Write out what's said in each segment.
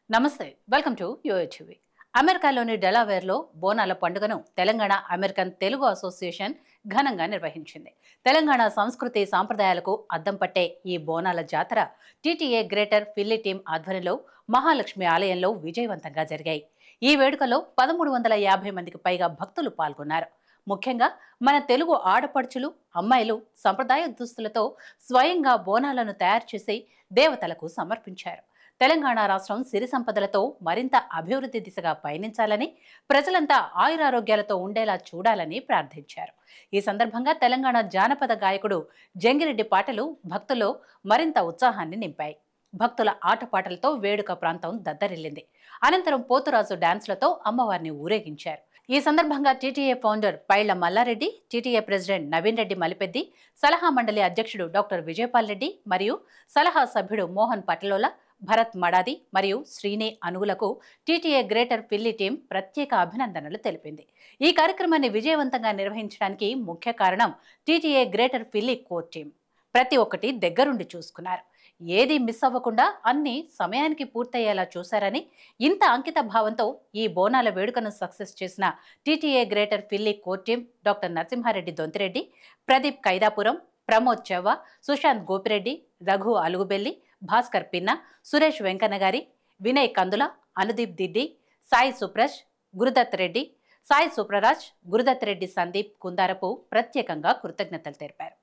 నమస్తే welcome to యూహెచ్వి. అమెరికాలోని డెలావేర్లో బోనాల పండుగను తెలంగాణ అమెరికన్ తెలుగు అసోసియేషన్ ఘనంగా నిర్వహించింది. తెలంగాణ సంస్కృతి సాంప్రదాయాలకు అద్దం పట్టే ఈ బోనాల జాతర టీటీఏ గ్రేటర్ ఫిల్లీ టీం ఆధ్వర్యంలో మహాలక్ష్మి ఆలయంలో విజయవంతంగా జరిగాయి. ఈ వేడుకలో 1350 మందికి పైగా భక్తులు పాల్గొన్నారు. ముఖ్యంగా మన తెలుగు ఆడపడుచులు, అమ్మాయిలు సంప్రదాయ దుస్తులతో స్వయంగా బోనాలను తయారు చేసి దేవతలకు సమర్పించారు. తెలంగాణ రాష్ట్రం సిరి సంపదలతో మరింత అభివృద్ధి దిశగా పయనించాలని, ప్రజలంతా ఆయురారోగ్యాలతో ఉండేలా చూడాలని ప్రార్థించారు. ఈ సందర్భంగా తెలంగాణ జానపద గాయకుడు జంగిరెడ్డి పాటలు భక్తుల్లో మరింత ఉత్సాహాన్ని నింపాయి. భక్తుల ఆటపాటలతో వేడుక ప్రాంతం దద్దరిల్లింది. అనంతరం పోతురాజు డాన్స్లతో అమ్మవారిని ఊరేగించారు. ఈ సందర్భంగా TTA founder Pailla Malla Reddy, TTA president Naveen Reddy Malipeddi, సలహా మండలి అధ్యక్షుడు డాక్టర్ విజయపాల్ రెడ్డి మరియు సలహా సభ్యుడు మోహన్ పటలోల, భరత్ మడాది మరియు Srini అనుగులకు TTA greater Philly team ప్రత్యేక అభినందనలు తెలిపింది. ఈ కార్యక్రమాన్ని విజయవంతంగా నిర్వహించడానికి ముఖ్య కారణం TTA greater Philly core team. ప్రతి ఒక్కటి దగ్గరుండి చూసుకున్నారు. ఏది మిస్ అవ్వకుండా అన్ని సమయానికి పూర్తయ్యేలా చూశారని, ఇంత అంకిత భావంతో ఈ బోనాల వేడుకను సక్సెస్ చేసిన TTA greater Philly core team doctor Narasimha Reddy Donthireddy, Pradeep Kaidapuram, Pramod Chevva, Sushanth Gopireddy, Raghu Alugubelli, Bhaskar Pinna, Suresh Venkannagari, Vinay కందుల, అనుదీప్ దిడ్డి, సాయి సుప్రజ్, గురుదత్ రెడ్డి, సాయి సుప్రరాజ్, గురుదత్ రెడ్డి సందీప్ కుందారపు ప్రత్యేకంగా కృతజ్ఞతలు తెలిపారు.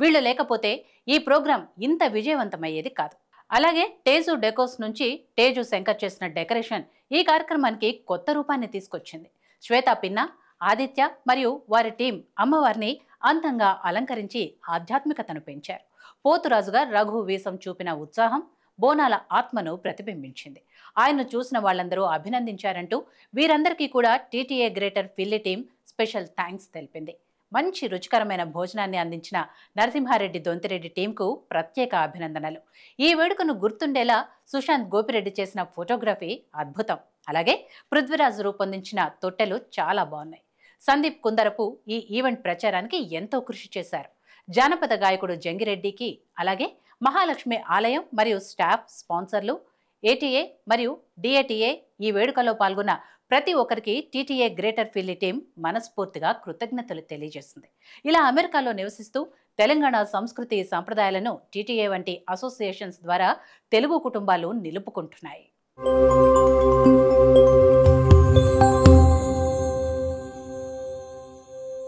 వీళ్లు లేకపోతే ఈ ప్రోగ్రాం ఇంత విజయవంతమయ్యేది కాదు. అలాగే టేజు డెకోస్ నుంచి టేజు శంకర్ చేసిన డెకరేషన్ ఈ కార్యక్రమానికి కొత్త రూపాన్ని తీసుకొచ్చింది. శ్వేతా పిన్న, ఆదిత్య మరియు వారి టీం అమ్మవారిని అందంగా అలంకరించి ఆధ్యాత్మికతను పెంచారు. పోతురాజుగా రఘు వీసం చూపిన ఉత్సాహం బోనాల ఆత్మను ప్రతిబింబించింది. ఆయన్ను చూసిన వాళ్ళందరూ అభినందించారంటూ వీరందరికీ కూడా TTA greater Philly team special thanks తెలిపింది. మంచి రుచికరమైన భోజనాన్ని అందించిన నరసింహారెడ్డి దొంతిరెడ్డి టీంకు ప్రత్యేక అభినందనలు. ఈ వేడుకను గుర్తుండేలా సుశాంత్ గోపిరెడ్డి చేసిన ఫోటోగ్రఫీ అద్భుతం. అలాగే పృథ్వీరాజ్ రూపొందించిన తొట్టెలు చాలా బాగున్నాయి. సందీప్ కుందరపు ఈ ఈవెంట్ ప్రచారానికి ఎంతో కృషి చేశారు. జానపద గాయకుడు జంగిరెడ్డికి, అలాగే మహాలక్ష్మి ఆలయం మరియు స్టాఫ్, స్పాన్సర్లు, ఏటీఏ మరియు డిఏటీఏ ఈ వేడుకలో పాల్గొన్న ప్రతి ఒక్కరికి టీటీఏ గ్రేటర్ ఫిల్లీ టీం మనస్ఫూర్తిగా కృతజ్ఞతలు తెలియజేస్తుంది. ఇలా అమెరికాలో నివసిస్తూ తెలంగాణ సంస్కృతి సంప్రదాయాలను టీటీఏ వంటి అసోసియేషన్స్ ద్వారా తెలుగు కుటుంబాలు నిలుపుకుంటున్నాయి.